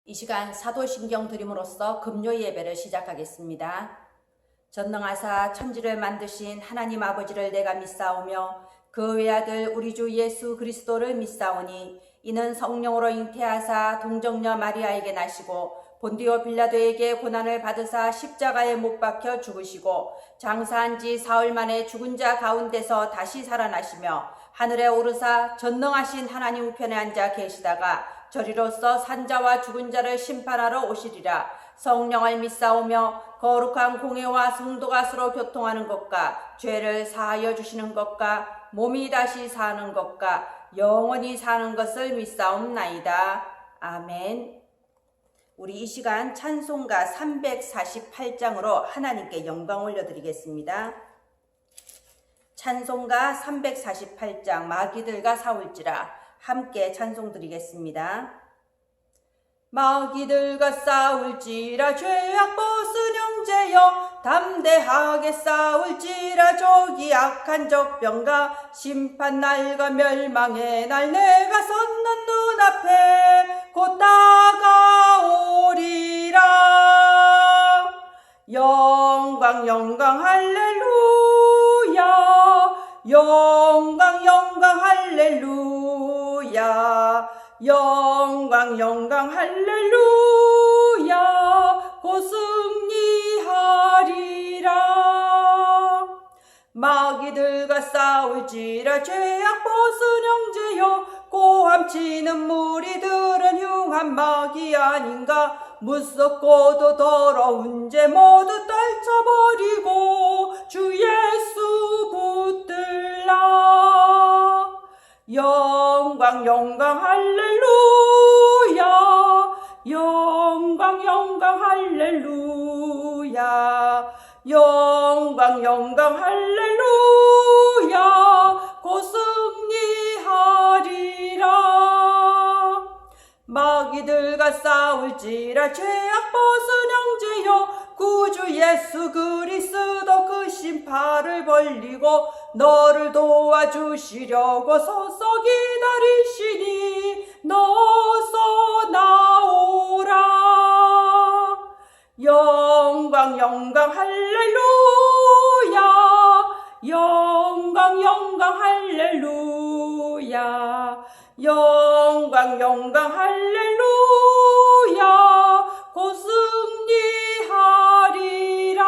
이 시간 사도신경 드림으로써 금요 예배를 시작하겠습니다. 전능하사 천지를 만드신 하나님 아버지를 내가 믿사오며 그 외아들 우리 주 예수 그리스도를 믿사오니 이는 성령으로 잉태하사 동정녀 마리아에게 나시고 본디오 빌라도에게 고난을 받으사 십자가에 못 박혀 죽으시고 장사한 지 사흘 만에 죽은 자 가운데서 다시 살아나시며 하늘에 오르사 전능하신 하나님 우편에 앉아 계시다가 저리로서 산자와 죽은 자를 심판하러 오시리라. 성령을 믿사오며 거룩한 공회와 성도가 서로 교통하는 것과 죄를 사하여 주시는 것과 몸이 다시 사는 것과 영원히 사는 것을 믿사옵나이다. 아멘. 우리 이 시간 찬송가 348장으로 하나님께 영광 올려드리겠습니다. 찬송가 348장 마귀들과 싸울지라 함께 찬송 드리겠습니다. 마귀들과 싸울지라 죄악 벗은 형제여 담대하게 싸울지라 적이 악한 적병과 심판 날과 멸망의 날 내가 섰는 눈앞에 곧 다가오리라. 영광 영광 할렐루야 영광 영광 할렐루야 영광 영광 할렐루야 곧 승리하리라. 마귀들과 싸울지라 죄악 벗은 형제여 고함치는 무리들은 흉한 마귀 아닌가. 무섭고도 더러운 죄 모두 떨쳐버리고 주 예수 붙들라. 영광 영광 할렐루야 영광 영광 할렐루야 영광 영광 할렐루야 곧 승리하리라. 마귀들과 싸울지라 죄악 벗은 형제여 구주 예수 그리스도 그 심판을 벌리고 너를 도와주시려고 서서 기다리시니 너서 나오라. 영광 영광 할렐루야 영광 영광 할렐루야 영광 영광 할렐루야 곧 승리하리라.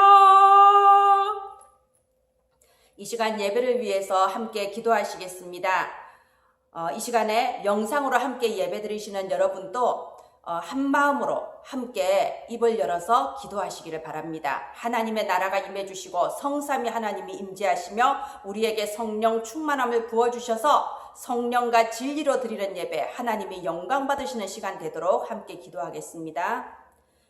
이 시간 예배를 위해서 함께 기도하시겠습니다. 이 시간에 영상으로 함께 예배 드리시는 여러분도 한 마음으로 함께 입을 열어서 기도하시기를 바랍니다. 하나님의 나라가 임해주시고 성삼위 하나님이 임재하시며 우리에게 성령 충만함을 부어주셔서 성령과 진리로 드리는 예배, 하나님이 영광 받으시는 시간 되도록 함께 기도하겠습니다.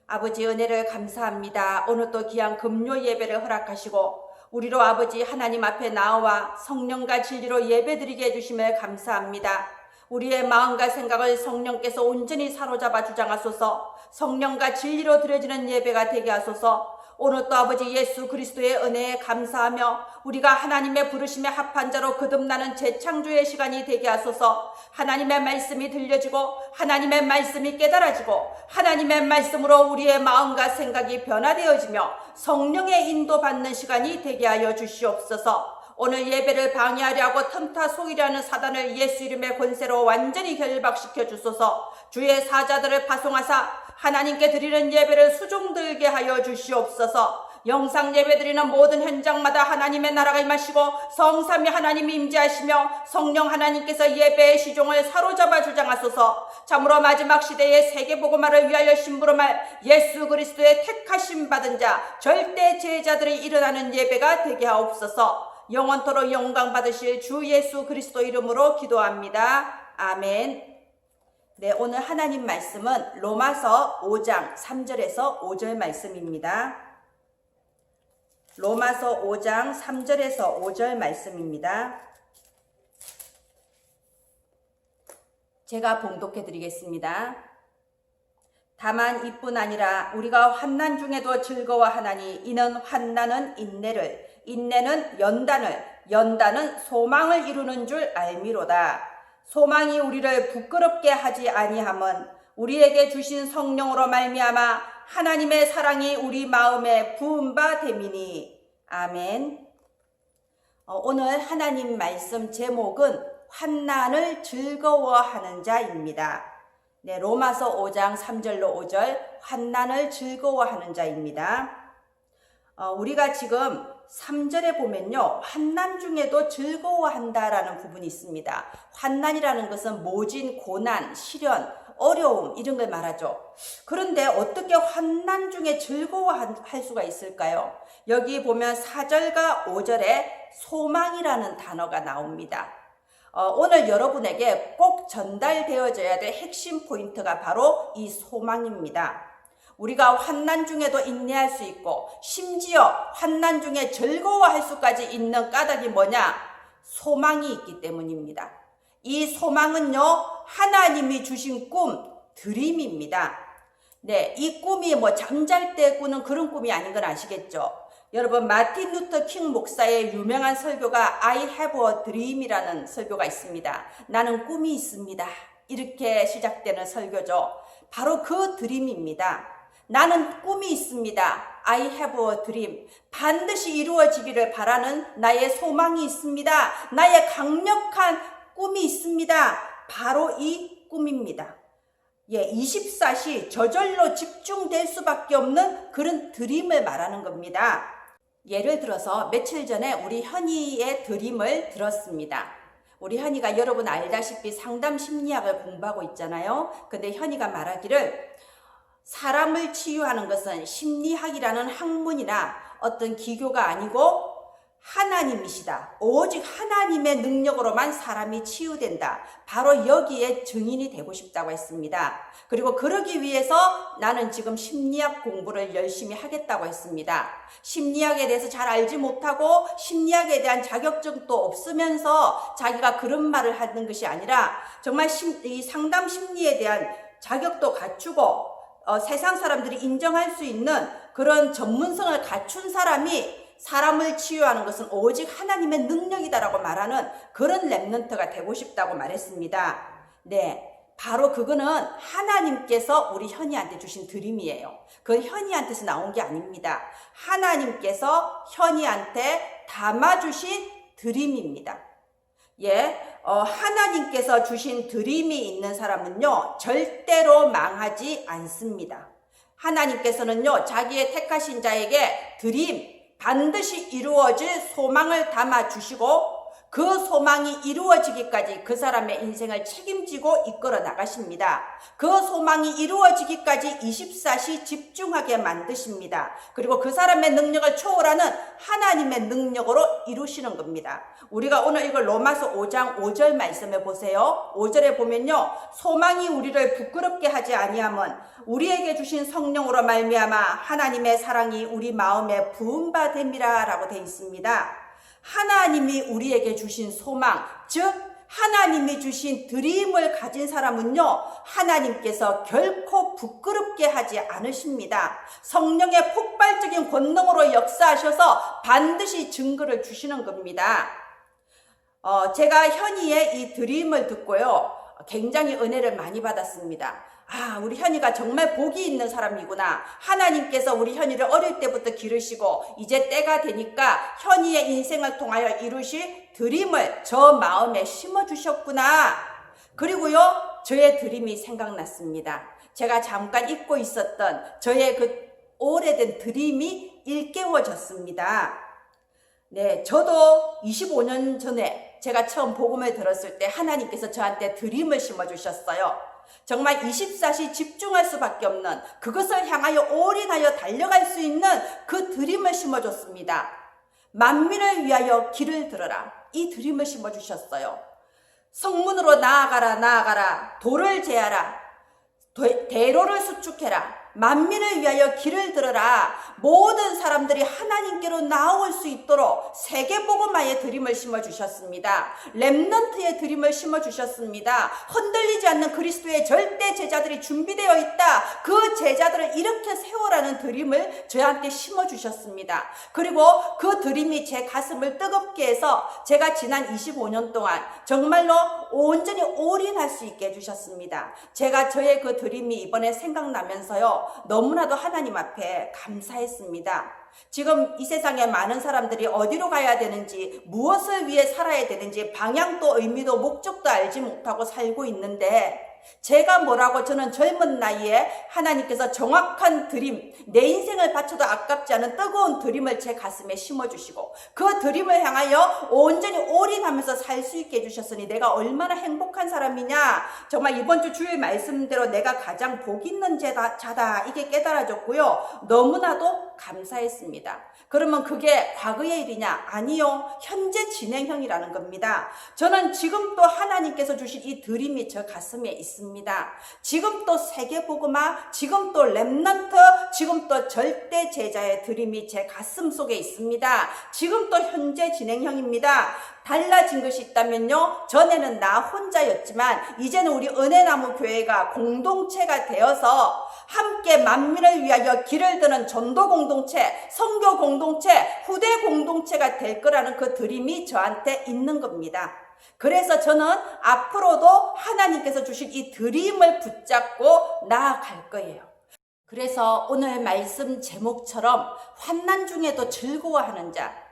아버지 은혜를 감사합니다. 오늘 또 귀한 금요 예배를 허락하시고 우리로 아버지 하나님 앞에 나와 성령과 진리로 예배드리게 해주심을 감사합니다. 우리의 마음과 생각을 성령께서 온전히 사로잡아 주장하소서. 성령과 진리로 드려지는 예배가 되게 하소서. 오늘 또 아버지 예수 그리스도의 은혜에 감사하며 우리가 하나님의 부르심에 합한 자로 거듭나는 재창조의 시간이 되게 하소서. 하나님의 말씀이 들려지고 하나님의 말씀이 깨달아지고 하나님의 말씀으로 우리의 마음과 생각이 변화되어지며 성령의 인도받는 시간이 되게 하여 주시옵소서. 오늘 예배를 방해하려 하고 틈타 속이려 하는 사단을 예수 이름의 권세로 완전히 결박시켜 주소서. 주의 사자들을 파송하사 하나님께 드리는 예배를 수종들게 하여 주시옵소서. 영상 예배 드리는 모든 현장마다 하나님의 나라가 임하시고 성삼위 하나님이 임재하시며 성령 하나님께서 예배의 시종을 사로잡아 주장하소서. 참으로 마지막 시대의 세계복음화를 위하여 심부름할 예수 그리스도의 택하심 받은 자 절대 제자들이 일어나는 예배가 되게 하옵소서. 영원토록 영광 받으실 주 예수 그리스도 이름으로 기도합니다. 아멘. 네, 오늘 하나님 말씀은 로마서 5장 3절에서 5절 말씀입니다. 로마서 5장 3절에서 5절 말씀입니다. 제가 봉독해 드리겠습니다. 다만 이뿐 아니라 우리가 환난 중에도 즐거워하나니 이는 환난은 인내를, 인내는 연단을, 연단은 소망을 이루는 줄 알미로다. 소망이 우리를 부끄럽게 하지 아니함은 우리에게 주신 성령으로 말미암아 하나님의 사랑이 우리 마음에 부은 바 됨이니. 아멘. 오늘 하나님 말씀 제목은 환난을 즐거워하는 자입니다. 네, 로마서 5장 3절로 5절 환난을 즐거워하는 자입니다. 우리가 지금 3절에 보면요, 환난 중에도 즐거워한다라는 부분이 있습니다. 환난이라는 것은 모진, 고난, 시련, 어려움 이런 걸 말하죠. 그런데 어떻게 환난 중에 즐거워할 수가 있을까요? 여기 보면 4절과 5절에 소망이라는 단어가 나옵니다. 오늘 여러분에게 꼭 전달되어져야 될 핵심 포인트가 바로 이 소망입니다. 우리가 환난 중에도 인내할 수 있고 심지어 환난 중에 즐거워할 수까지 있는 까닭이 뭐냐? 소망이 있기 때문입니다. 이 소망은요, 하나님이 주신 꿈, 드림입니다. 네, 이 꿈이 잠잘 때 꾸는 그런 꿈이 아닌 건 아시겠죠? 여러분, 마틴 루터 킹 목사의 유명한 설교가 I have a dream이라는 설교가 있습니다. 나는 꿈이 있습니다. 이렇게 시작되는 설교죠. 바로 그 드림입니다. 나는 꿈이 있습니다. I have a dream. 반드시 이루어지기를 바라는 나의 소망이 있습니다. 나의 강력한 꿈이 있습니다. 바로 이 꿈입니다. 24시 저절로 집중될 수밖에 없는 그런 드림을 말하는 겁니다. 예를 들어서 며칠 전에 우리 현이의 드림을 들었습니다. 우리 현이가 여러분 알다시피 상담 심리학을 공부하고 있잖아요. 근데 현이가 말하기를 사람을 치유하는 것은 심리학이라는 학문이나 어떤 기교가 아니고 하나님이시다. 오직 하나님의 능력으로만 사람이 치유된다. 바로 여기에 증인이 되고 싶다고 했습니다. 그리고 그러기 위해서 나는 지금 심리학 공부를 열심히 하겠다고 했습니다. 심리학에 대해서 잘 알지 못하고 심리학에 대한 자격증도 없으면서 자기가 그런 말을 하는 것이 아니라 정말 이 상담 심리에 대한 자격도 갖추고 세상 사람들이 인정할 수 있는 그런 전문성을 갖춘 사람이 사람을 치유하는 것은 오직 하나님의 능력이다라고 말하는 그런 랩런트가 되고 싶다고 말했습니다. 네, 바로 그거는 하나님께서 우리 현이한테 주신 드림이에요. 그건 현이한테서 나온 게 아닙니다. 하나님께서 현이한테 담아주신 드림입니다. 하나님께서 주신 드림이 있는 사람은요, 절대로 망하지 않습니다. 하나님께서는요, 자기의 택하신 자에게 드림, 반드시 이루어질 소망을 담아주시고 그 소망이 이루어지기까지 그 사람의 인생을 책임지고 이끌어 나가십니다. 그 소망이 이루어지기까지 24시 집중하게 만드십니다. 그리고 그 사람의 능력을 초월하는 하나님의 능력으로 이루시는 겁니다. 우리가 오늘 이걸 로마서 5장 5절 말씀해 보세요. 5절에 보면요, 소망이 우리를 부끄럽게 하지 아니함은 우리에게 주신 성령으로 말미암아 하나님의 사랑이 우리 마음에 부은 바 됨이라 라고 되어 있습니다. 하나님이 우리에게 주신 소망, 즉 하나님이 주신 드림을 가진 사람은요, 하나님께서 결코 부끄럽게 하지 않으십니다. 성령의 폭발적인 권능으로 역사하셔서 반드시 증거를 주시는 겁니다. 제가 현이의 이 드림을 듣고요, 굉장히 은혜를 많이 받았습니다. 우리 현이가 정말 복이 있는 사람이구나. 하나님께서 우리 현이를 어릴 때부터 기르시고 이제 때가 되니까 현이의 인생을 통하여 이루실 드림을 저 마음에 심어주셨구나. 그리고요, 저의 드림이 생각났습니다. 제가 잠깐 잊고 있었던 저의 그 오래된 드림이 일깨워졌습니다. 네, 저도 25년 전에 제가 처음 복음을 들었을 때 하나님께서 저한테 드림을 심어주셨어요. 정말 24시 집중할 수밖에 없는, 그것을 향하여 올인하여 달려갈 수 있는 그 드림을 심어줬습니다. 만민을 위하여 길을 들어라. 이 드림을 심어주셨어요. 성문으로 나아가라, 나아가라. 돌을 제하라. 대로를 수축해라. 만민을 위하여 길을 들어라. 모든 사람들이 하나님께로 나올 수 있도록 세계복음화의 드림을 심어주셨습니다. 렘넌트의 드림을 심어주셨습니다. 흔들리지 않는 그리스도의 절대 제자들이 준비되어 있다. 그 제자들을 이렇게 세워라는 드림을 저한테 심어주셨습니다. 그리고 그 드림이 제 가슴을 뜨겁게 해서 제가 지난 25년 동안 정말로 온전히 올인할 수 있게 해주셨습니다. 제가 저의 그 드림이 이번에 생각나면서요, 너무나도 하나님 앞에 감사했습니다. 지금 이 세상에 많은 사람들이 어디로 가야 되는지, 무엇을 위해 살아야 되는지 방향도 의미도 목적도 알지 못하고 살고 있는데, 제가 뭐라고, 저는 젊은 나이에 하나님께서 정확한 드림, 내 인생을 바쳐도 아깝지 않은 뜨거운 드림을 제 가슴에 심어주시고 그 드림을 향하여 온전히 올인하면서 살 수 있게 해주셨으니 내가 얼마나 행복한 사람이냐. 정말 이번 주 주일 말씀대로 내가 가장 복 있는 자다, 이게 깨달아졌고요, 너무나도 감사했습니다. 그러면 그게 과거의 일이냐? 아니요, 현재 진행형이라는 겁니다. 저는 지금 또 하나님께서 주신 이 드림이 저 가슴에 있습니다. 지금 또 세계복음화, 지금 또 렘넌트, 지금 또 절대 제자의 드림이 제 가슴 속에 있습니다. 지금 또 현재 진행형입니다. 달라진 것이 있다면요, 전에는 나 혼자였지만 이제는 우리 은혜나무 교회가 공동체가 되어서 함께 만민을 위하여 길을 드는 전도 공동체, 선교 공동체, 후대 공동체가 될 거라는 그 드림이 저한테 있는 겁니다. 그래서 저는 앞으로도 하나님께서 주신 이 드림을 붙잡고 나아갈 거예요. 그래서 오늘 말씀 제목처럼 환난 중에도 즐거워하는 자,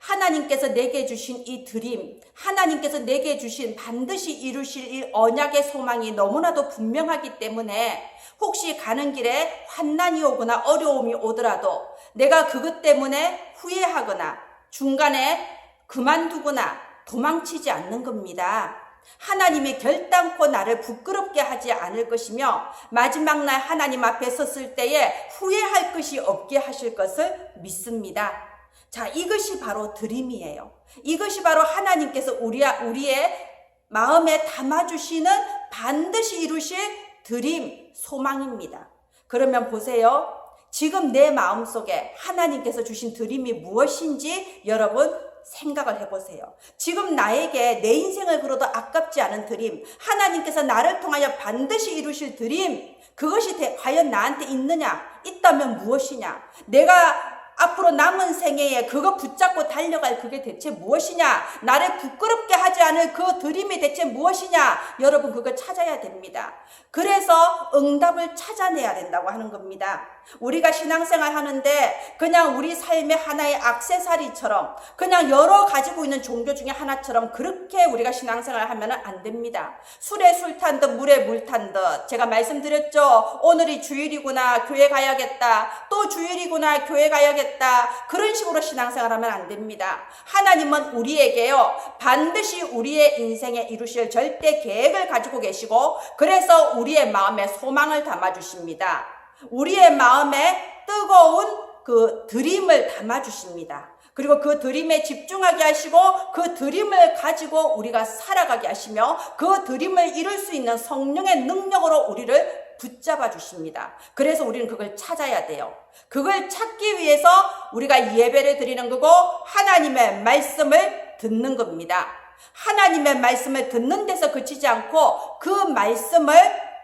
하나님께서 내게 주신 이 드림, 하나님께서 내게 주신 반드시 이루실 이 언약의 소망이 너무나도 분명하기 때문에 혹시 가는 길에 환난이 오거나 어려움이 오더라도 내가 그것 때문에 후회하거나 중간에 그만두거나 도망치지 않는 겁니다. 하나님이 결단코 나를 부끄럽게 하지 않을 것이며 마지막 날 하나님 앞에 섰을 때에 후회할 것이 없게 하실 것을 믿습니다. 자, 이것이 바로 드림이에요. 이것이 바로 하나님께서 우리의 마음에 담아주시는 반드시 이루실 드림, 소망입니다. 그러면 보세요. 지금 내 마음속에 하나님께서 주신 드림이 무엇인지 여러분 생각을 해보세요. 지금 나에게 내 인생을 걸어도 아깝지 않은 드림, 하나님께서 나를 통하여 반드시 이루실 드림, 그것이 과연 나한테 있느냐? 있다면 무엇이냐? 내가 앞으로 남은 생애에 그거 붙잡고 달려갈 그게 대체 무엇이냐? 나를 부끄럽게 하지 않을 그 드림이 대체 무엇이냐? 여러분 그걸 찾아야 됩니다. 그래서 응답을 찾아내야 된다고 하는 겁니다. 우리가 신앙생활 하는데 그냥 우리 삶의 하나의 액세서리처럼 그냥 여러 가지고 있는 종교 중에 하나처럼 그렇게 우리가 신앙생활 하면 안 됩니다. 술에 술 탄 듯 물에 물 탄 듯, 제가 말씀드렸죠. 오늘이 주일이구나, 교회 가야겠다. 또 주일이구나, 교회 가야겠다. 그런 식으로 신앙생활 하면 안 됩니다. 하나님은 우리에게요, 반드시 우리의 인생에 이루실 절대 계획을 가지고 계시고, 그래서 우리의 마음에 소망을 담아주십니다. 우리의 마음에 뜨거운 그 드림을 담아주십니다. 그리고 그 드림에 집중하게 하시고 그 드림을 가지고 우리가 살아가게 하시며 그 드림을 이룰 수 있는 성령의 능력으로 우리를 붙잡아 주십니다. 그래서 우리는 그걸 찾아야 돼요. 그걸 찾기 위해서 우리가 예배를 드리는 거고 하나님의 말씀을 듣는 겁니다. 하나님의 말씀을 듣는 데서 그치지 않고 그 말씀을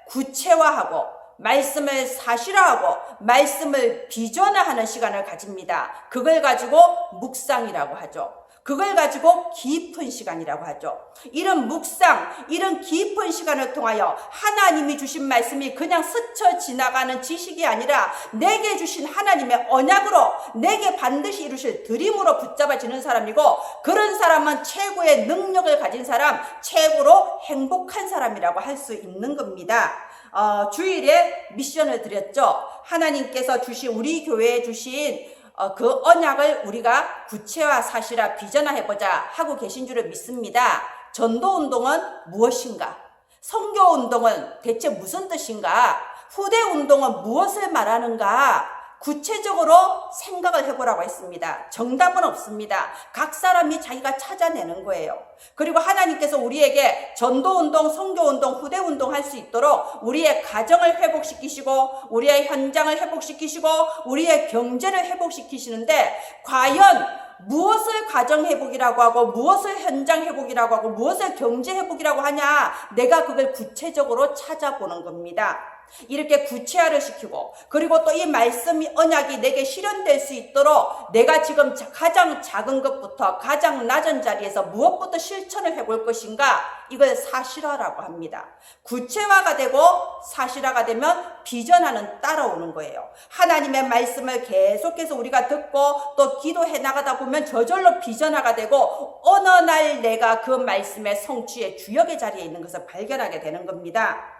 구체화하고 말씀을 사실화하고 말씀을 비전화하는 시간을 가집니다. 그걸 가지고 묵상이라고 하죠. 그걸 가지고 깊은 시간이라고 하죠. 이런 묵상, 이런 깊은 시간을 통하여 하나님이 주신 말씀이 그냥 스쳐 지나가는 지식이 아니라 내게 주신 하나님의 언약으로 내게 반드시 이루실 드림으로 붙잡아지는 사람이고, 그런 사람은 최고의 능력을 가진 사람, 최고로 행복한 사람이라고 할 수 있는 겁니다. 주일에 미션을 드렸죠. 하나님께서 주신, 우리 교회에 주신 그 언약을 우리가 구체화, 사실화, 비전화해보자 하고 계신 줄을 믿습니다. 전도운동은 무엇인가? 선교운동은 대체 무슨 뜻인가? 후대운동은 무엇을 말하는가? 구체적으로 생각을 해보라고 했습니다. 정답은 없습니다. 각 사람이 자기가 찾아내는 거예요. 그리고 하나님께서 우리에게 전도운동, 선교운동, 후대운동 할 수 있도록 우리의 가정을 회복시키시고 우리의 현장을 회복시키시고 우리의 경제를 회복시키시는데 과연 무엇을 가정 회복이라고 하고 무엇을 현장 회복이라고 하고 무엇을 경제 회복이라고 하냐, 내가 그걸 구체적으로 찾아보는 겁니다. 이렇게 구체화를 시키고 그리고 또 이 말씀이 언약이 내게 실현될 수 있도록 내가 지금 가장 작은 것부터 가장 낮은 자리에서 무엇부터 실천을 해볼 것인가, 이걸 사실화라고 합니다. 구체화가 되고 사실화가 되면 비전화는 따라오는 거예요. 하나님의 말씀을 계속해서 우리가 듣고 또 기도해 나가다 보면 저절로 비전화가 되고 어느 날 내가 그 말씀의 성취의 주역의 자리에 있는 것을 발견하게 되는 겁니다.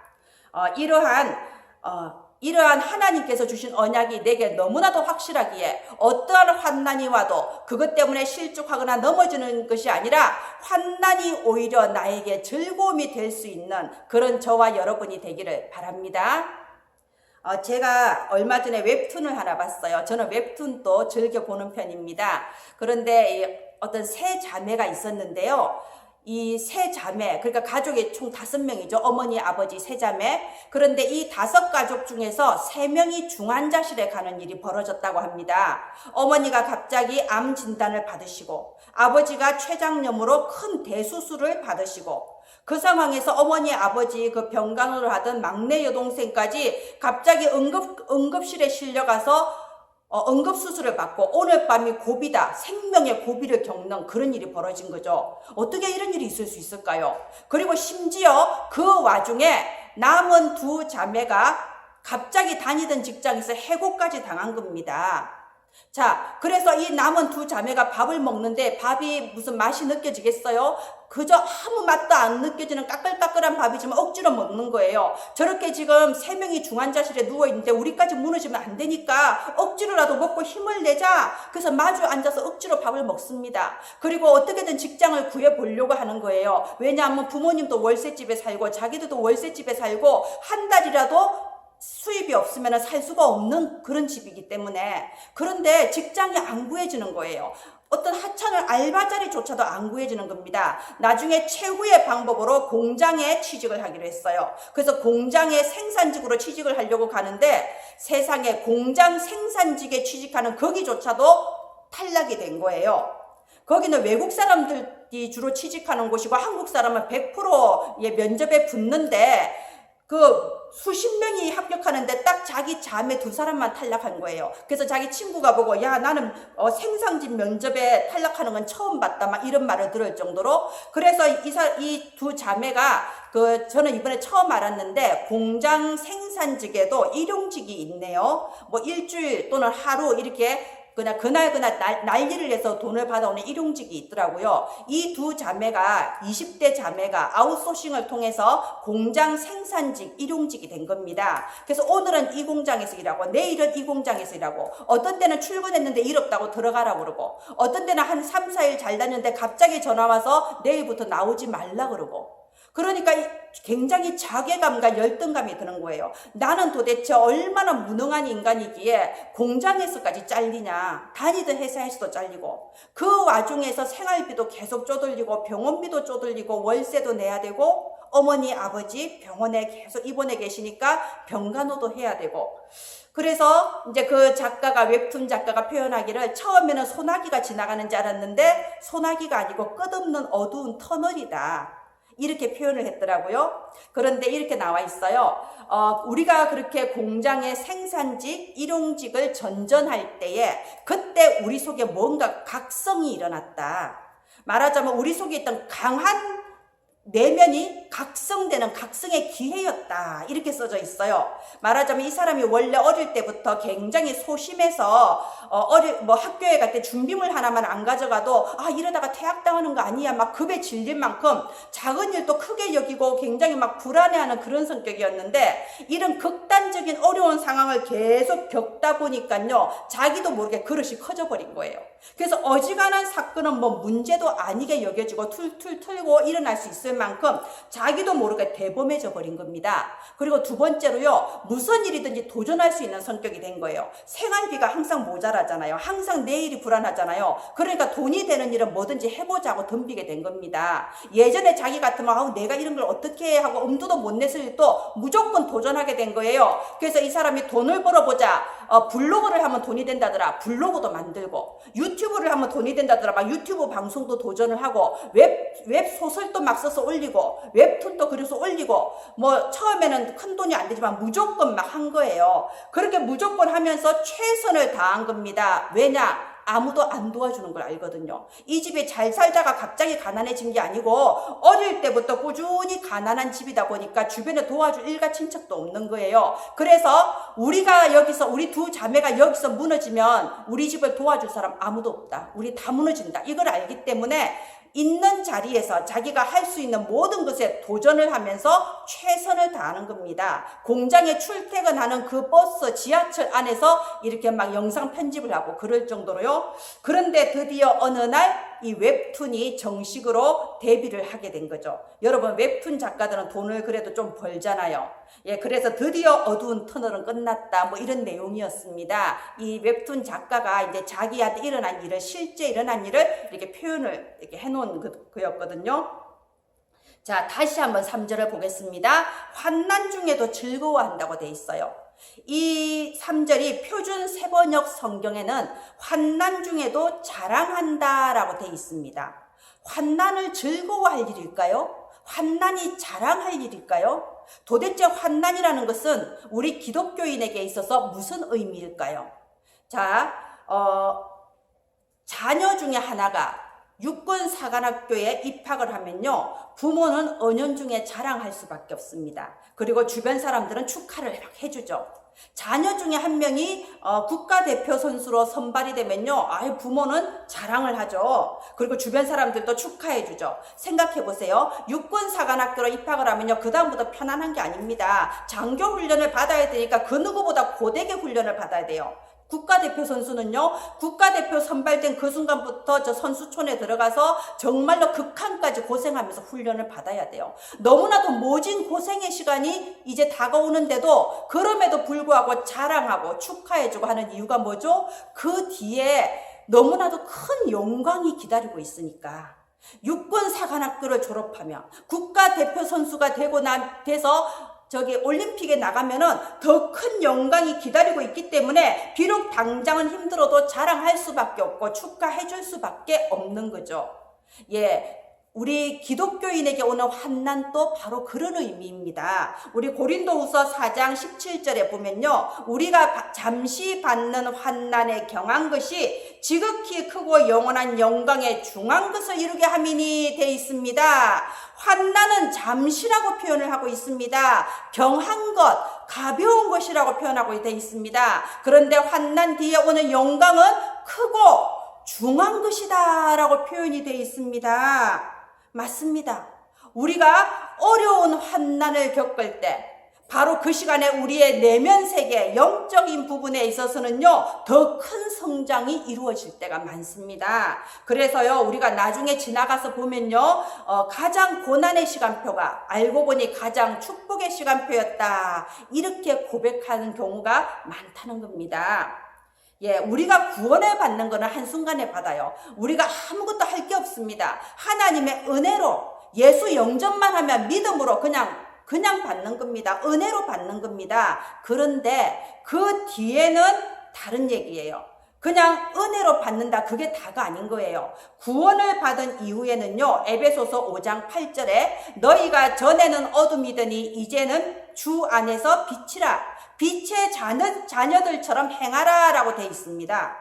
이러한 하나님께서 주신 언약이 내게 너무나도 확실하기에 어떠한 환난이 와도 그것 때문에 실족하거나 넘어지는 것이 아니라 환난이 오히려 나에게 즐거움이 될 수 있는 그런 저와 여러분이 되기를 바랍니다. 제가 얼마 전에 웹툰을 하나 봤어요. 저는 웹툰도 즐겨 보는 편입니다. 그런데 어떤 세 자매가 있었는데요. 이 세 자매, 그러니까 가족이 총 5명이죠. 어머니, 아버지, 세 자매. 그런데 이 5가족 중에서 3명이 중환자실에 가는 일이 벌어졌다고 합니다. 어머니가 갑자기 암 진단을 받으시고 아버지가 췌장염으로 큰 대수술을 받으시고 그 상황에서 어머니, 아버지, 그 병간호를 하던 막내 여동생까지 갑자기 응급실에 실려가서 응급수술을 받고 오늘 밤이 고비다, 생명의 고비를 겪는 그런 일이 벌어진 거죠. 어떻게 이런 일이 있을 수 있을까요? 그리고 심지어 그 와중에 남은 2 자매가 갑자기 다니던 직장에서 해고까지 당한 겁니다. 자, 그래서 이 남은 2 자매가 밥을 먹는데 밥이 무슨 맛이 느껴지겠어요? 그저 아무 맛도 안 느껴지는 까끌까끌한 밥이지만 억지로 먹는 거예요. 저렇게 지금 3명이 중환자실에 누워있는데 우리까지 무너지면 안 되니까 억지로라도 먹고 힘을 내자. 그래서 마주 앉아서 억지로 밥을 먹습니다. 그리고 어떻게든 직장을 구해보려고 하는 거예요. 왜냐하면 부모님도 월세집에 살고 자기들도 월세집에 살고 한 달이라도 수입이 없으면 살 수가 없는 그런 집이기 때문에. 그런데 직장이 안 구해지는 거예요. 어떤 하찮은 알바 자리조차도 안 구해지는 겁니다. 나중에 최후의 방법으로 공장에 취직을 하기로 했어요. 그래서 공장의 생산직으로 취직을 하려고 가는데 세상에 공장 생산직에 취직하는 거기조차도 탈락이 된 거예요. 거기는 외국 사람들이 주로 취직하는 곳이고 한국 사람은 100%의 면접에 붙는데 그 수십 명이 합격하는데 딱 자기 자매 2사람만 탈락한 거예요. 그래서 자기 친구가 보고 야 나는 생산직 면접에 탈락하는 건 처음 봤다 막 이런 말을 들을 정도로. 그래서 이 2 자매가 저는 이번에 처음 알았는데 공장 생산직에도 일용직이 있네요. 뭐 일주일 또는 하루 이렇게 그날 난리를 내서 돈을 받아오는 일용직이 있더라고요. 이 2 자매가 20대 자매가 아웃소싱을 통해서 공장 생산직 일용직이 된 겁니다. 그래서 오늘은 이 공장에서 일하고 내일은 이 공장에서 일하고 어떤 때는 출근했는데 일 없다고 들어가라고 그러고 어떤 때는 한 3, 4일 잘 다녔는데 갑자기 전화 와서 내일부터 나오지 말라 그러고. 그러니까 굉장히 자괴감과 열등감이 드는 거예요. 나는 도대체 얼마나 무능한 인간이기에 공장에서까지 잘리냐. 다니던 회사에서도 잘리고 그 와중에서 생활비도 계속 쪼들리고 병원비도 쪼들리고 월세도 내야 되고 어머니 아버지 병원에 계속 입원해 계시니까 병간호도 해야 되고. 그래서 이제 그 작가가 웹툰 작가가 표현하기를 처음에는 소나기가 지나가는 줄 알았는데 소나기가 아니고 끝없는 어두운 터널이다. 이렇게 표현을 했더라고요. 그런데 이렇게 나와 있어요. 우리가 그렇게 공장의 생산직, 일용직을 전전할 때에 그때 우리 속에 뭔가 각성이 일어났다. 말하자면 우리 속에 있던 강한 내면이 각성되는 각성의 기회였다. 이렇게 써져 있어요. 말하자면 이 사람이 원래 어릴 때부터 굉장히 소심해서 학교에 갈 때 준비물 하나만 안 가져가도 이러다가 퇴학당하는 거 아니야 막 급에 질릴 만큼 작은 일도 크게 여기고 굉장히 막 불안해하는 그런 성격이었는데 이런 극단적인 어려운 상황을 계속 겪다 보니까요 자기도 모르게 그릇이 커져 버린 거예요. 그래서 어지간한 사건은 뭐 문제도 아니게 여겨지고 툴툴 털고 일어날 수 있을 만큼 자기도 모르게 대범해져 버린 겁니다. 그리고 두 번째로요, 무슨 일이든지 도전할 수 있는 성격이 된 거예요. 생활비가 항상 모자라잖아요. 항상 내일이 불안하잖아요. 그러니까 돈이 되는 일은 뭐든지 해보자고 덤비게 된 겁니다. 예전에 자기 같으면 아우 내가 이런 걸 어떻게 해 하고 엄두도 못 냈을 일도 무조건 도전하게 된 거예요. 그래서 이 사람이 돈을 벌어보자, 블로그를 하면 돈이 된다더라, 블로그도 만들고, 유튜브를 하면 돈이 된다더라, 막 유튜브 방송도 도전을 하고, 웹 소설도 막 써서 올리고, 웹툰도 그려서 올리고, 뭐 처음에는 큰 돈이 안 되지만 무조건 막 한 거예요. 그렇게 무조건 하면서 최선을 다한 겁니다. 왜냐? 아무도 안 도와주는 걸 알거든요. 이 집이 잘 살다가 갑자기 가난해진 게 아니고 어릴 때부터 꾸준히 가난한 집이다 보니까 주변에 도와줄 일가 친척도 없는 거예요. 그래서 우리가 여기서, 우리 두 자매가 여기서 무너지면 우리 집을 도와줄 사람 아무도 없다. 우리 다 무너진다. 이걸 알기 때문에 있는 자리에서 자기가 할 수 있는 모든 것에 도전을 하면서 최선을 다하는 겁니다. 공장에 출퇴근하는 그 버스, 지하철 안에서 이렇게 막 영상 편집을 하고 그럴 정도로요. 그런데 드디어 어느 날 이 웹툰이 정식으로 데뷔를 하게 된 거죠. 여러분, 웹툰 작가들은 돈을 그래도 좀 벌잖아요. 예, 그래서 드디어 어두운 터널은 끝났다, 뭐 이런 내용이었습니다. 이 웹툰 작가가 이제 자기한테 일어난 일을, 실제 일어난 일을 이렇게 표현을 이렇게 해놓은 거였거든요. 자, 다시 한번 3절을 보겠습니다. 환난 중에도 즐거워한다고 돼 있어요. 이 3절이 표준 세번역 성경에는 환난 중에도 자랑한다 라고 돼 있습니다. 환난을 즐거워할 일일까요? 환난이 자랑할 일일까요? 도대체 환난이라는 것은 우리 기독교인에게 있어서 무슨 의미일까요? 자, 자녀 중에 하나가 육군사관학교에 입학을 하면요, 부모는 은연중에 자랑할 수밖에 없습니다. 그리고 주변 사람들은 축하를 막 해주죠. 자녀 중에 한 명이 국가대표 선수로 선발이 되면요, 아유, 부모는 자랑을 하죠. 그리고 주변 사람들도 축하해주죠. 생각해보세요. 육군사관학교로 입학을 하면요, 그 다음부터 편안한 게 아닙니다. 장교 훈련을 받아야 되니까 그 누구보다 고되게 훈련을 받아야 돼요. 국가대표 선수는요, 국가대표 선발된 그 순간부터 저 선수촌에 들어가서 정말로 극한까지 고생하면서 훈련을 받아야 돼요. 너무나도 모진 고생의 시간이 이제 다가오는데도 그럼에도 불구하고 자랑하고 축하해주고 하는 이유가 뭐죠? 그 뒤에 너무나도 큰 영광이 기다리고 있으니까. 육군사관학교를 졸업하며 국가대표 선수가 돼서 저기 올림픽에 나가면은 더 큰 영광이 기다리고 있기 때문에 비록 당장은 힘들어도 자랑할 수밖에 없고 축하해 줄 수밖에 없는 거죠. 예. 우리 기독교인에게 오는 환난도 바로 그런 의미입니다. 우리 고린도후서 4장 17절에 보면요, 우리가 잠시 받는 환난에 경한 것이 지극히 크고 영원한 영광에 중한 것을 이루게 함이니 돼 있습니다. 환난은 잠시라고 표현을 하고 있습니다. 경한 것, 가벼운 것이라고 표현하고 돼 있습니다. 그런데 환난 뒤에 오는 영광은 크고 중한 것이다 라고 표현이 돼 있습니다. 맞습니다. 우리가 어려운 환난을 겪을 때 바로 그 시간에 우리의 내면 세계, 영적인 부분에 있어서는요, 더 큰 성장이 이루어질 때가 많습니다. 그래서요, 우리가 나중에 지나가서 보면요, 가장 고난의 시간표가 알고 보니 가장 축복의 시간표였다, 이렇게 고백하는 경우가 많다는 겁니다. 예, 우리가 구원을 받는 것은 한순간에 받아요. 우리가 아무것도 할 게 없습니다. 하나님의 은혜로 예수 영접만 하면 믿음으로 그냥 받는 겁니다. 은혜로 받는 겁니다. 그런데 그 뒤에는 다른 얘기예요. 그냥 은혜로 받는다, 그게 다가 아닌 거예요. 구원을 받은 이후에는요, 에베소서 5장 8절에 너희가 전에는 어둠이더니 이제는 주 안에서 빛이라, 빛의 자녀들처럼 행하라 라고 되어 있습니다.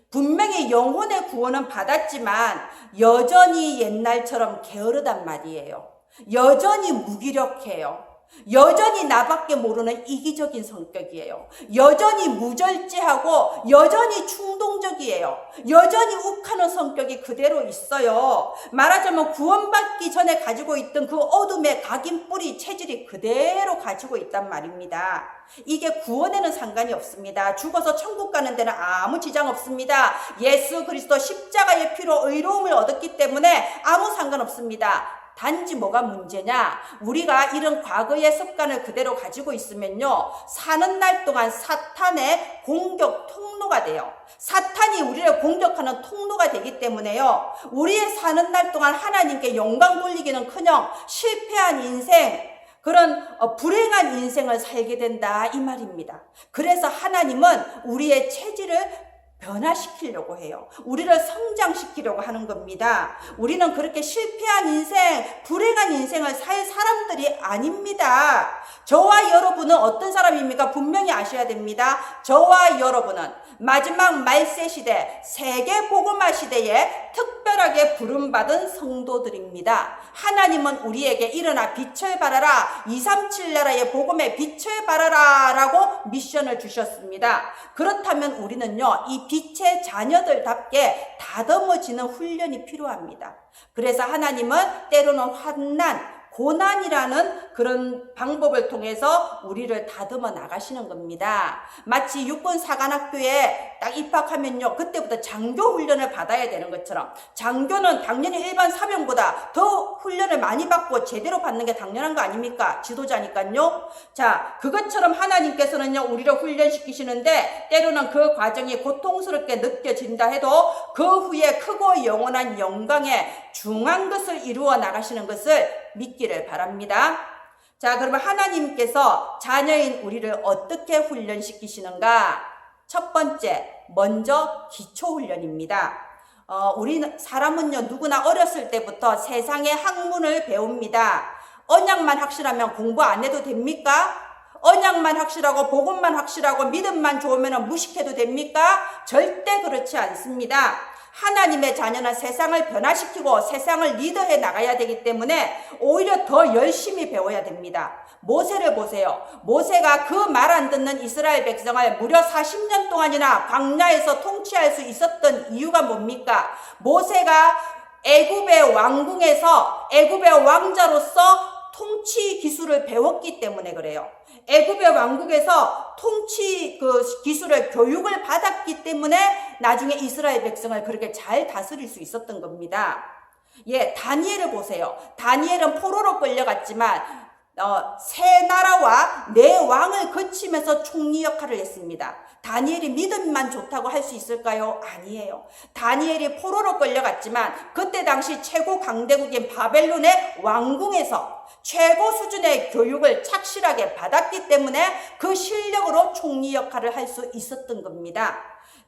분명히 영혼의 구원은 받았지만 여전히 옛날처럼 게으르단 말이에요. 여전히 무기력해요. 여전히 나밖에 모르는 이기적인 성격이에요. 여전히 무절제하고 여전히 충동적이에요. 여전히 욱하는 성격이 그대로 있어요. 말하자면 구원받기 전에 가지고 있던 그 어둠의 각인 뿌리 체질이 그대로 가지고 있단 말입니다. 이게 구원에는 상관이 없습니다. 죽어서 천국 가는 데는 아무 지장 없습니다. 예수 그리스도 십자가의 피로 의로움을 얻었기 때문에 아무 상관없습니다. 단지 뭐가 문제냐? 우리가 이런 과거의 습관을 그대로 가지고 있으면요, 사는 날 동안 사탄의 공격 통로가 돼요. 사탄이 우리를 공격하는 통로가 되기 때문에요, 우리의 사는 날 동안 하나님께 영광 돌리기는커녕 실패한 인생, 그런 불행한 인생을 살게 된다 이 말입니다. 그래서 하나님은 우리의 체질을 변화시키려고 해요. 우리를 성장시키려고 하는 겁니다. 우리는 그렇게 실패한 인생, 불행한 인생을 살 사람들이 아닙니다. 저와 여러분은 어떤 사람입니까? 분명히 아셔야 됩니다. 저와 여러분은 마지막 말세 시대, 세계 복음화 시대에 특별하게 부름받은 성도들입니다. 하나님은 우리에게 일어나 빛을 발하라, 237 나라의 복음에 빛을 발하라 라고 미션을 주셨습니다. 그렇다면 우리는요, 이 빛의 자녀들답게 다듬어지는 훈련이 필요합니다. 그래서 하나님은 때로는 환난, 고난이라는 그런 방법을 통해서 우리를 다듬어 나가시는 겁니다. 마치 육군 사관학교에 딱 입학하면요, 그때부터 장교 훈련을 받아야 되는 것처럼, 장교는 당연히 일반 사병보다 더 훈련을 많이 받고 제대로 받는 게 당연한 거 아닙니까? 지도자니까요. 자, 그것처럼 하나님께서는요, 우리를 훈련시키시는데 때로는 그 과정이 고통스럽게 느껴진다 해도 그 후에 크고 영원한 영광에 중한 것을 이루어 나가시는 것을 믿기를 바랍니다. 자, 그러면 하나님께서 자녀인 우리를 어떻게 훈련시키시는가? 첫 번째, 먼저 기초훈련입니다. 우리는 사람은요, 누구나 어렸을 때부터 세상의 학문을 배웁니다. 언약만 확실하면 공부 안 해도 됩니까? 언약만 확실하고 복음만 확실하고 믿음만 좋으면 무식해도 됩니까? 절대 그렇지 않습니다. 하나님의 자녀는 세상을 변화시키고 세상을 리더해 나가야 되기 때문에 오히려 더 열심히 배워야 됩니다. 모세를 보세요. 모세가 그 말 안 듣는 이스라엘 백성을 무려 40년 동안이나 광야에서 통치할 수 있었던 이유가 뭡니까? 모세가 애굽의 왕궁에서 애굽의 왕자로서 통치 기술을 배웠기 때문에 그래요. 애굽의 왕국에서 통치 기술을 교육을 받았기 때문에 나중에 이스라엘 백성을 그렇게 잘 다스릴 수 있었던 겁니다. 예, 다니엘을 보세요. 다니엘은 포로로 끌려갔지만 세 나라와 네 왕을 거치면서 총리 역할을 했습니다. 다니엘이 믿음만 좋다고 할 수 있을까요? 아니에요. 다니엘이 포로로 끌려갔지만 그때 당시 최고 강대국인 바벨론의 왕궁에서 최고 수준의 교육을 착실하게 받았기 때문에 그 실력으로 총리 역할을 할 수 있었던 겁니다.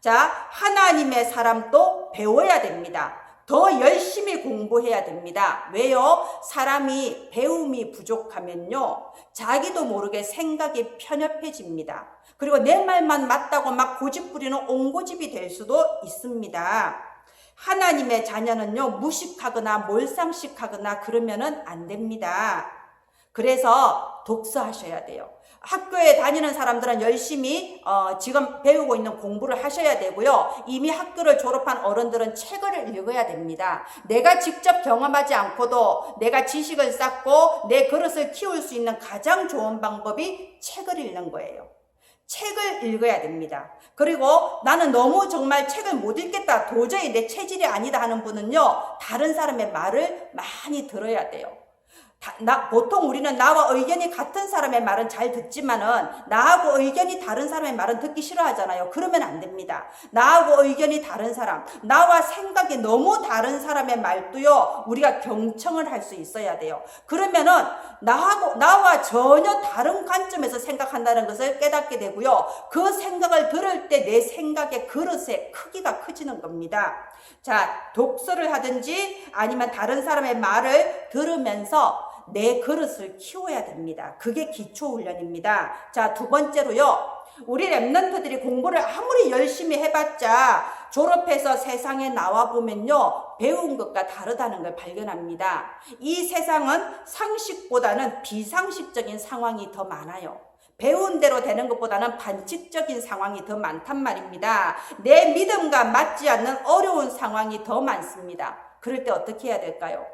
자, 하나님의 사람도 배워야 됩니다. 더 열심히 공부해야 됩니다. 왜요? 사람이 배움이 부족하면요, 자기도 모르게 생각이 편협해집니다. 그리고 내 말만 맞다고 막 고집부리는 옹고집이 될 수도 있습니다. 하나님의 자녀는요, 무식하거나 몰상식하거나 그러면은 안 됩니다. 그래서 독서하셔야 돼요. 학교에 다니는 사람들은 열심히 지금 배우고 있는 공부를 하셔야 되고요. 이미 학교를 졸업한 어른들은 책을 읽어야 됩니다. 내가 직접 경험하지 않고도 내가 지식을 쌓고 내 그릇을 키울 수 있는 가장 좋은 방법이 책을 읽는 거예요. 책을 읽어야 됩니다. 그리고 나는 너무 정말 책을 못 읽겠다, 도저히 내 체질이 아니다 하는 분은요, 다른 사람의 말을 많이 들어야 돼요. 보통 우리는 나와 의견이 같은 사람의 말은 잘 듣지만은 나하고 의견이 다른 사람의 말은 듣기 싫어하잖아요. 그러면 안 됩니다. 나하고 의견이 다른 사람, 나와 생각이 너무 다른 사람의 말도요, 우리가 경청을 할 수 있어야 돼요. 그러면은 나와 전혀 다른 관점에서 생각한다는 것을 깨닫게 되고요, 그 생각을 들을 때 내 생각의 그릇의 크기가 커지는 겁니다. 자, 독서를 하든지 아니면 다른 사람의 말을 들으면서 내 그릇을 키워야 됩니다. 그게 기초훈련입니다. 자, 두 번째로요, 우리 랩런트들이 공부를 아무리 열심히 해봤자 졸업해서 세상에 나와 보면요, 배운 것과 다르다는 걸 발견합니다. 이 세상은 상식보다는 비상식적인 상황이 더 많아요. 배운 대로 되는 것보다는 반칙적인 상황이 더 많단 말입니다. 내 믿음과 맞지 않는 어려운 상황이 더 많습니다. 그럴 때 어떻게 해야 될까요?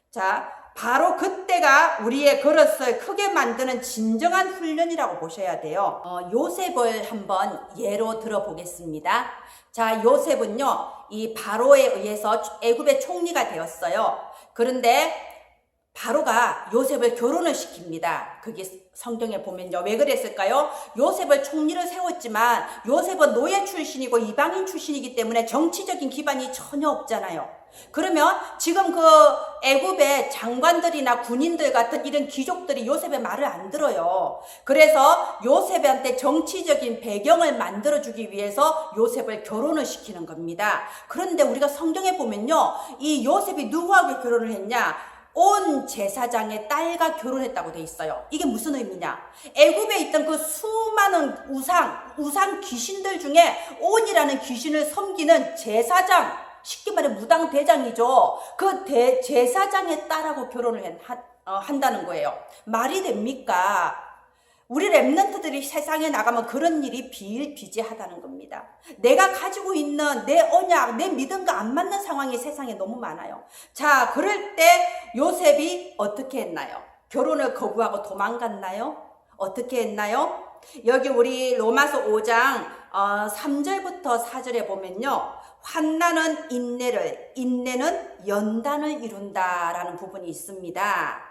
자, 바로 그때가 우리의 그릇을 크게 만드는 진정한 훈련이라고 보셔야 돼요. 요셉을 한번 예로 들어보겠습니다. 자, 요셉은요, 이 바로에 의해서 애굽의 총리가 되었어요. 그런데 바로가 요셉을 결혼을 시킵니다. 그게 성경에 보면요. 왜 그랬을까요? 요셉을 총리를 세웠지만 요셉은 노예 출신이고 이방인 출신이기 때문에 정치적인 기반이 전혀 없잖아요. 그러면 지금 그 애굽의 장관들이나 군인들 같은 이런 귀족들이 요셉의 말을 안 들어요. 그래서 요셉한테 정치적인 배경을 만들어주기 위해서 요셉을 결혼을 시키는 겁니다. 그런데 우리가 성경에 보면요, 이 요셉이 누구하고 결혼을 했냐? 온 제사장의 딸과 결혼했다고 돼 있어요. 이게 무슨 의미냐? 애굽에 있던 그 수많은 우상 귀신들 중에 온이라는 귀신을 섬기는 제사장, 쉽게 말해 무당 대장이죠. 그 제사장의 딸하고 결혼을 한다는 거예요. 말이 됩니까? 우리 랩런트들이 세상에 나가면 그런 일이 비일비재하다는 겁니다. 내가 가지고 있는 내 언약, 내 믿음과 안 맞는 상황이 세상에 너무 많아요. 자, 그럴 때 요셉이 어떻게 했나요? 결혼을 거부하고 도망갔나요? 어떻게 했나요? 여기 우리 로마서 5장 3절부터 4절에 보면요, 환난은 인내를, 인내는 연단을 이룬다라는 부분이 있습니다.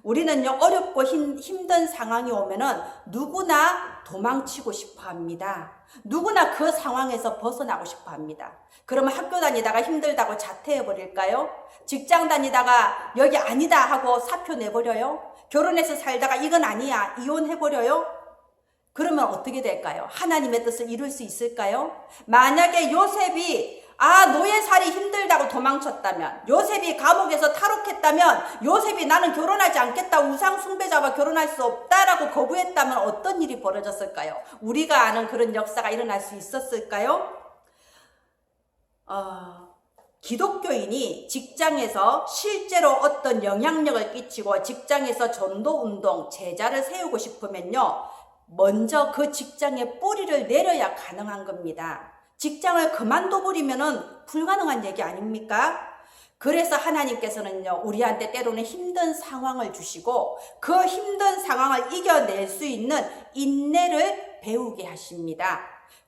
우리는요, 어렵고 힘든 상황이 오면은 누구나 도망치고 싶어 합니다. 누구나 그 상황에서 벗어나고 싶어 합니다. 그러면 학교 다니다가 힘들다고 자퇴해 버릴까요? 직장 다니다가 여기 아니다 하고 사표 내버려요? 결혼해서 살다가 이건 아니야, 이혼해 버려요? 그러면 어떻게 될까요? 하나님의 뜻을 이룰 수 있을까요? 만약에 요셉이 노예살이 힘들다고 도망쳤다면, 요셉이 감옥에서 탈옥했다면, 요셉이 나는 결혼하지 않겠다, 우상 숭배자와 결혼할 수 없다라고 거부했다면 어떤 일이 벌어졌을까요? 우리가 아는 그런 역사가 일어날 수 있었을까요? 기독교인이 직장에서 실제로 어떤 영향력을 끼치고 직장에서 전도운동, 제자를 세우고 싶으면요, 먼저 그 직장의 뿌리를 내려야 가능한 겁니다. 직장을 그만둬버리면은 불가능한 얘기 아닙니까? 그래서 하나님께서는요, 우리한테 때로는 힘든 상황을 주시고 그 힘든 상황을 이겨낼 수 있는 인내를 배우게 하십니다.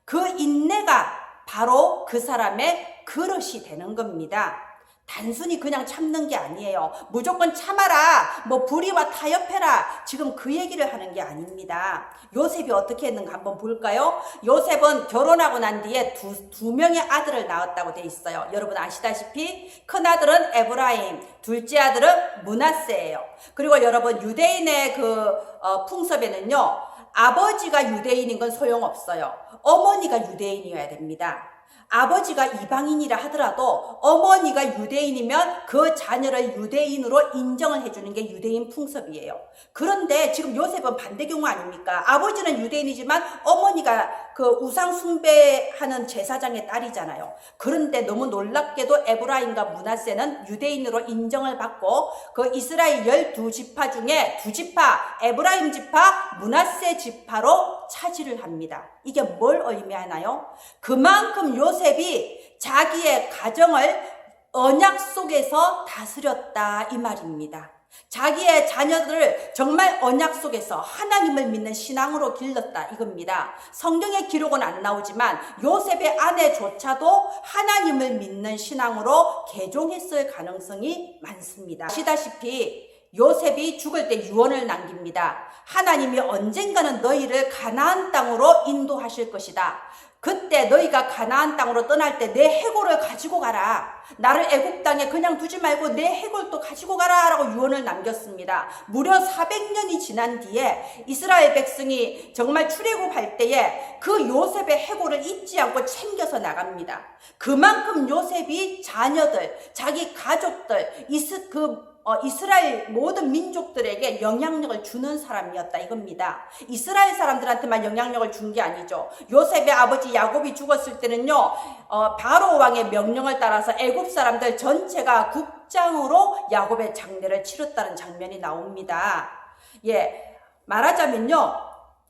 그 인내가 바로 그 사람의 그릇이 되는 겁니다. 단순히 그냥 참는 게 아니에요. 무조건 참아라, 불의와 타협해라, 지금 그 얘기를 하는 게 아닙니다. 요셉이 어떻게 했는가 한번 볼까요? 요셉은 결혼하고 난 뒤에 두 명의 아들을 낳았다고 돼 있어요. 여러분 아시다시피 큰아들은 에브라임, 둘째 아들은 므낫세예요. 그리고 여러분 유대인의 풍습에는요, 아버지가 유대인인 건 소용없어요. 어머니가 유대인이어야 됩니다. 아버지가 이방인이라 하더라도 어머니가 유대인이면 그 자녀를 유대인으로 인정을 해주는 게 유대인 풍습이에요. 그런데 지금 요셉은 반대 경우 아닙니까? 아버지는 유대인이지만 어머니가 그 우상 숭배하는 제사장의 딸이잖아요. 그런데 너무 놀랍게도 에브라임과 므낫세는 유대인으로 인정을 받고 그 이스라엘 12지파 중에 2지파, 에브라임 지파, 므낫세 지파로 차지를 합니다. 이게 뭘 의미하나요? 그만큼 요셉이 자기의 가정을 언약 속에서 다스렸다 이 말입니다. 자기의 자녀들을 정말 언약 속에서 하나님을 믿는 신앙으로 길렀다 이겁니다. 성경의 기록은 안 나오지만 요셉의 아내조차도 하나님을 믿는 신앙으로 개종했을 가능성이 많습니다. 아시다시피 요셉이 죽을 때 유언을 남깁니다. 하나님이 언젠가는 너희를 가나안 땅으로 인도하실 것이다. 그때 너희가 가나안 땅으로 떠날 때 내 해골을 가지고 가라. 나를 애굽 땅에 그냥 두지 말고 내 해골도 가지고 가라 라고 유언을 남겼습니다. 무려 400년이 지난 뒤에 이스라엘 백성이 정말 출애굽할 때에 그 요셉의 해골을 잊지 않고 챙겨서 나갑니다. 그만큼 요셉이 자녀들, 자기 가족들, 이스라엘 모든 민족들에게 영향력을 주는 사람이었다 이겁니다. 이스라엘 사람들한테만 영향력을 준 게 아니죠. 요셉의 아버지 야곱이 죽었을 때는요, 바로 왕의 명령을 따라서 애굽 사람들 전체가 국장으로 야곱의 장례를 치렀다는 장면이 나옵니다. 예, 말하자면요,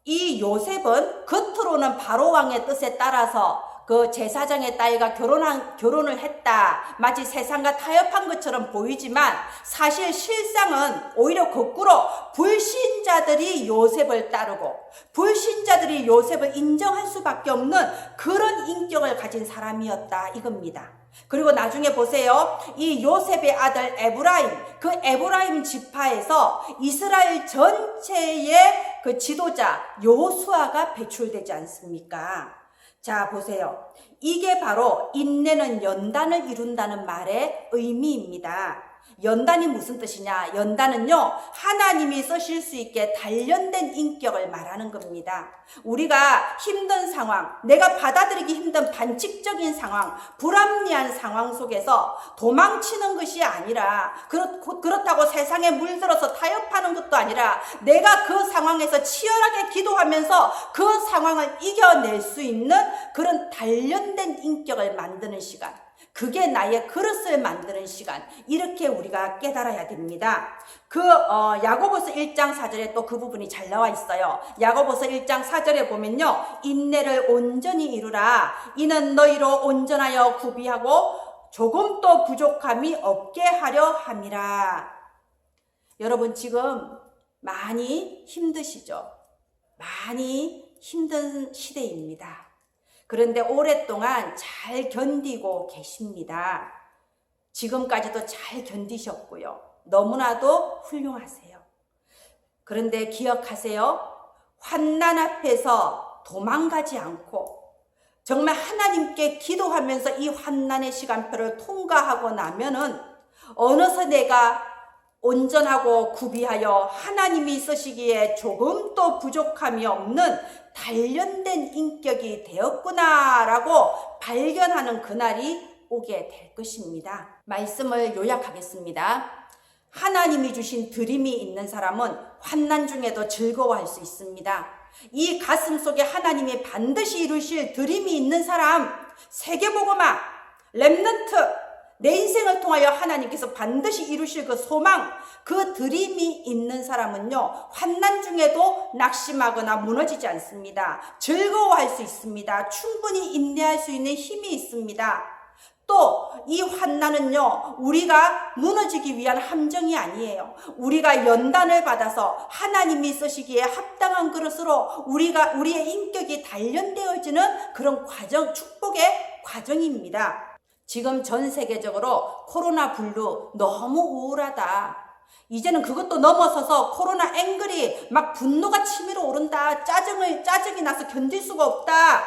이 요셉은 겉으로는 바로 왕의 뜻에 따라서 그 제사장의 딸과 결혼을 했다, 마치 세상과 타협한 것처럼 보이지만 사실 실상은 오히려 거꾸로 불신자들이 요셉을 따르고 불신자들이 요셉을 인정할 수밖에 없는 그런 인격을 가진 사람이었다 이겁니다. 그리고 나중에 보세요. 이 요셉의 아들 에브라임, 그 에브라임 지파에서 이스라엘 전체의 그 지도자 여호수아가 배출되지 않습니까? 자, 보세요. 이게 바로 인내는 연단을 이룬다는 말의 의미입니다. 연단이 무슨 뜻이냐? 연단은요, 하나님이 쓰실 수 있게 단련된 인격을 말하는 겁니다. 우리가 힘든 상황, 내가 받아들이기 힘든 반칙적인 상황, 불합리한 상황 속에서 도망치는 것이 아니라, 그렇다고 세상에 물들어서 타협하는 것도 아니라, 내가 그 상황에서 치열하게 기도하면서 그 상황을 이겨낼 수 있는 그런 단련된 인격을 만드는 시간, 그게 나의 그릇을 만드는 시간, 이렇게 우리가 깨달아야 됩니다. 야고보서 1장 4절에 또 그 부분이 잘 나와 있어요. 야고보서 1장 4절에 보면요, 인내를 온전히 이루라. 이는 너희로 온전하여 구비하고 조금도 부족함이 없게 하려 함이라. 여러분, 지금 많이 힘드시죠? 많이 힘든 시대입니다. 그런데 오랫동안 잘 견디고 계십니다. 지금까지도 잘 견디셨고요. 너무나도 훌륭하세요. 그런데 기억하세요. 환난 앞에서 도망가지 않고 정말 하나님께 기도하면서 이 환난의 시간표를 통과하고 나면은 어느새 내가 온전하고 구비하여 하나님이 쓰시기에 조금도 부족함이 없는 단련된 인격이 되었구나라고 발견하는 그날이 오게 될 것입니다. 말씀을 요약하겠습니다. 하나님이 주신 드림이 있는 사람은 환난 중에도 즐거워할 수 있습니다. 이 가슴 속에 하나님이 반드시 이루실 드림이 있는 사람, 세계복음화, 렘넌트, 내 인생을 통하여 하나님께서 반드시 이루실 그 소망, 그 드림이 있는 사람은요, 환난 중에도 낙심하거나 무너지지 않습니다. 즐거워할 수 있습니다. 충분히 인내할 수 있는 힘이 있습니다. 또 이 환난은요, 우리가 무너지기 위한 함정이 아니에요. 우리가 연단을 받아서 하나님이 쓰시기에 합당한 그릇으로 우리의 인격이 단련되어지는 그런 과정, 축복의 과정입니다. 지금 전 세계적으로 코로나 블루 너무 우울하다. 이제는 그것도 넘어서서 코로나 앵글이 막 분노가 치밀어 오른다. 짜증이 나서 견딜 수가 없다.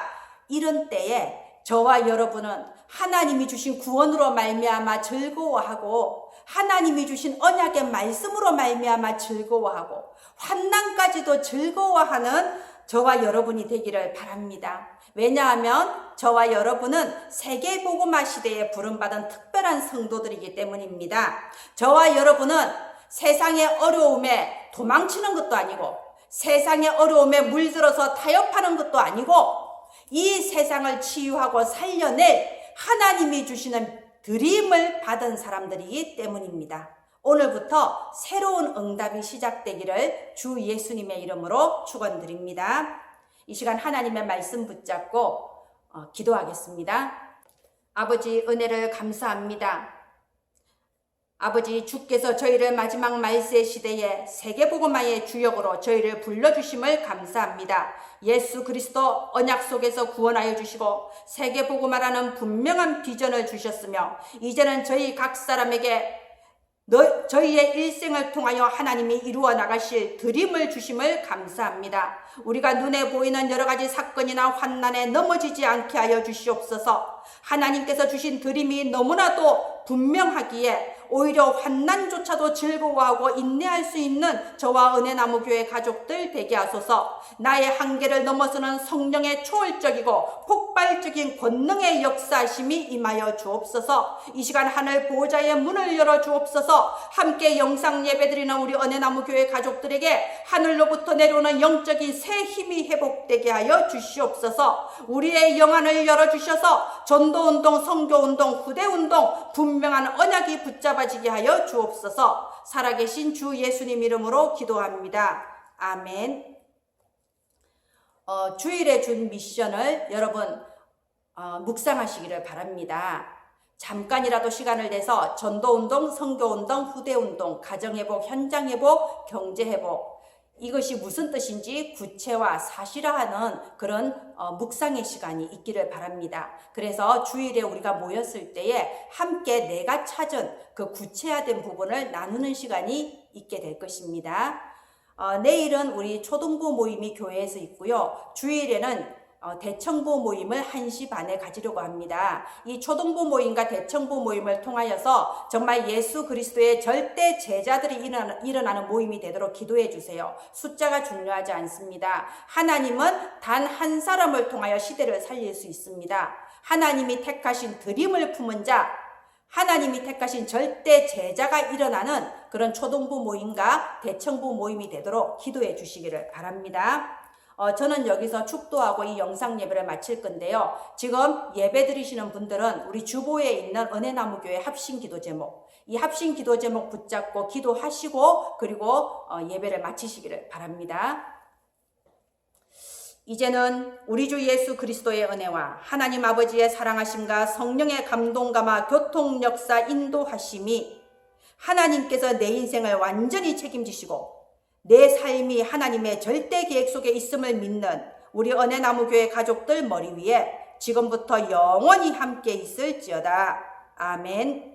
이런 때에 저와 여러분은 하나님이 주신 구원으로 말미암아 즐거워하고 하나님이 주신 언약의 말씀으로 말미암아 즐거워하고 환난까지도 즐거워하는 저와 여러분이 되기를 바랍니다. 왜냐하면 저와 여러분은 세계복음화 시대에 부름받은 특별한 성도들이기 때문입니다. 저와 여러분은 세상의 어려움에 도망치는 것도 아니고 세상의 어려움에 물들어서 타협하는 것도 아니고 이 세상을 치유하고 살려낼 하나님이 주시는 드림을 받은 사람들이기 때문입니다. 오늘부터 새로운 응답이 시작되기를 주 예수님의 이름으로 축원드립니다. 이 시간 하나님의 말씀 붙잡고 기도하겠습니다. 아버지, 은혜를 감사합니다. 아버지, 주께서 저희를 마지막 말세 시대에 세계복음화의 주역으로 저희를 불러주심을 감사합니다. 예수 그리스도 언약 속에서 구원하여 주시고 세계복음화라는 분명한 비전을 주셨으며 이제는 저희 각 사람에게 저희의 일생을 통하여 하나님이 이루어 나가실 드림을 주심을 감사합니다. 우리가 눈에 보이는 여러 가지 사건이나 환난에 넘어지지 않게 하여 주시옵소서. 하나님께서 주신 드림이 너무나도 분명하기에 오히려 환난조차도 즐거워하고 인내할 수 있는 저와 은혜나무 교회 가족들 되게 하소서. 나의 한계를 넘어서는 성령의 초월적이고 폭발적인 권능의 역사심이 임하여 주옵소서. 이 시간 하늘 보호자의 문을 열어 주옵소서. 함께 영상 예배드리는 우리 은혜나무 교회 가족들에게 하늘로부터 내려오는 영적인 새 힘이 회복되게 하여 주시옵소서. 우리의 영안을 열어주셔서 전도운동, 선교운동, 후대운동 분명한 언약이 붙잡아지게 하여 주옵소서. 살아계신 주 예수님 이름으로 기도합니다. 아멘. 주일에 준 미션을 여러분 묵상하시기를 바랍니다. 잠깐이라도 시간을 내서 전도운동, 선교운동, 후대운동, 가정회복, 현장회복, 경제회복, 이것이 무슨 뜻인지 구체화, 사실화하는 그런 묵상의 시간이 있기를 바랍니다. 그래서 주일에 우리가 모였을 때에 함께 내가 찾은 그 구체화된 부분을 나누는 시간이 있게 될 것입니다. 내일은 우리 초등부 모임이 교회에서 있고요. 주일에는 대청부 모임을 1시 반에 가지려고 합니다. 이 초등부 모임과 대청부 모임을 통하여서 정말 예수 그리스도의 절대 제자들이 일어나는 모임이 되도록 기도해 주세요. 숫자가 중요하지 않습니다. 하나님은 단 한 사람을 통하여 시대를 살릴 수 있습니다. 하나님이 택하신 드림을 품은 자, 하나님이 택하신 절대 제자가 일어나는 그런 초등부 모임과 대청부 모임이 되도록 기도해 주시기를 바랍니다. 저는 여기서 축도하고 이 영상 예배를 마칠 건데요. 지금 예배 드리시는 분들은 우리 주보에 있는 은혜나무교회 합심기도 제목, 이 합심기도 제목 붙잡고 기도하시고 그리고 예배를 마치시기를 바랍니다. 이제는 우리 주 예수 그리스도의 은혜와 하나님 아버지의 사랑하심과 성령의 감동감화 교통 역사 인도하심이 하나님께서 내 인생을 완전히 책임지시고 내 삶이 하나님의 절대 계획 속에 있음을 믿는 우리 은혜나무교회 가족들 머리 위에 지금부터 영원히 함께 있을지어다. 아멘.